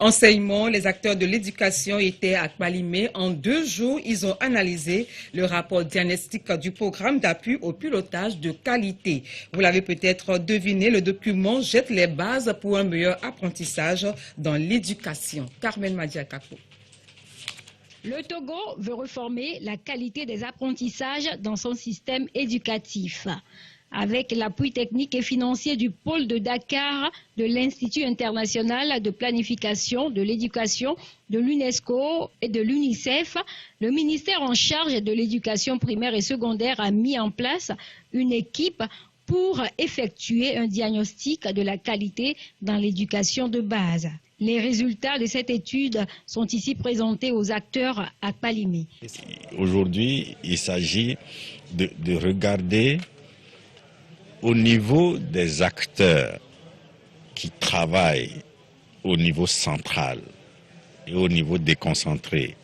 Enseignement, les acteurs de l'éducation étaient à Kpalimé. En 2 jours, ils ont analysé le rapport diagnostic du programme d'appui au pilotage de qualité. Vous l'avez peut-être deviné, le document jette les bases pour un meilleur apprentissage dans l'éducation. Carmen Madiakakou. Le Togo veut reformer la qualité des apprentissages dans son système éducatif. Avec l'appui technique et financier du pôle de Dakar, de l'Institut international de planification de l'éducation, de l'UNESCO et de l'UNICEF, le ministère en charge de l'éducation primaire et secondaire a mis en place une équipe pour effectuer un diagnostic de la qualité dans l'éducation de base. Les résultats de cette étude sont ici présentés aux acteurs à Kpalimé. Aujourd'hui, il s'agit de regarder au niveau des acteurs qui travaillent au niveau central et au niveau déconcentré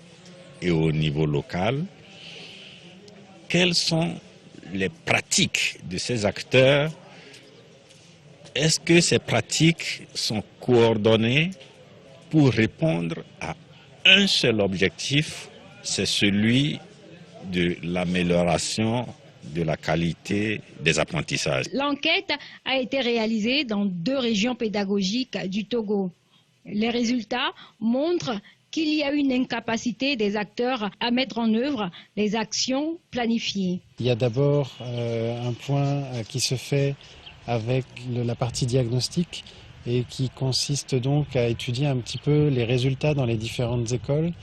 et au niveau local, quelles sont les pratiques de ces acteurs? Est-ce que ces pratiques sont coordonnées pour répondre à un seul objectif, c'est celui de l'amélioration de la qualité des apprentissages? L'enquête a été réalisée dans 2 régions pédagogiques du Togo. Les résultats montrent qu'il y a une incapacité des acteurs à mettre en œuvre les actions planifiées. Il y a d'abord un point qui se fait avec la partie diagnostic et qui consiste donc à étudier un petit peu les résultats dans les différentes écoles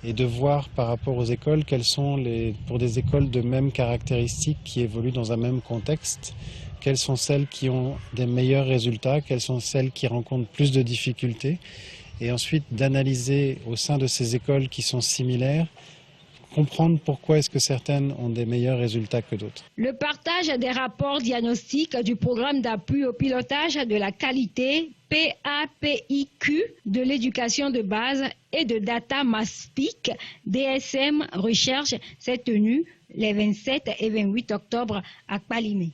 et de voir par rapport aux écoles quelles sont pour des écoles de mêmes caractéristiques qui évoluent dans un même contexte, quelles sont celles qui ont des meilleurs résultats, quelles sont celles qui rencontrent plus de difficultés, et ensuite d'analyser au sein de ces écoles qui sont similaires, comprendre pourquoi est-ce que certaines ont des meilleurs résultats que d'autres. Le partage des rapports diagnostiques du programme d'appui au pilotage de la qualité PAPIQ de l'éducation de base et de Data Maspic DSM Recherche s'est tenu les 27 et 28 octobre à Kpalimé.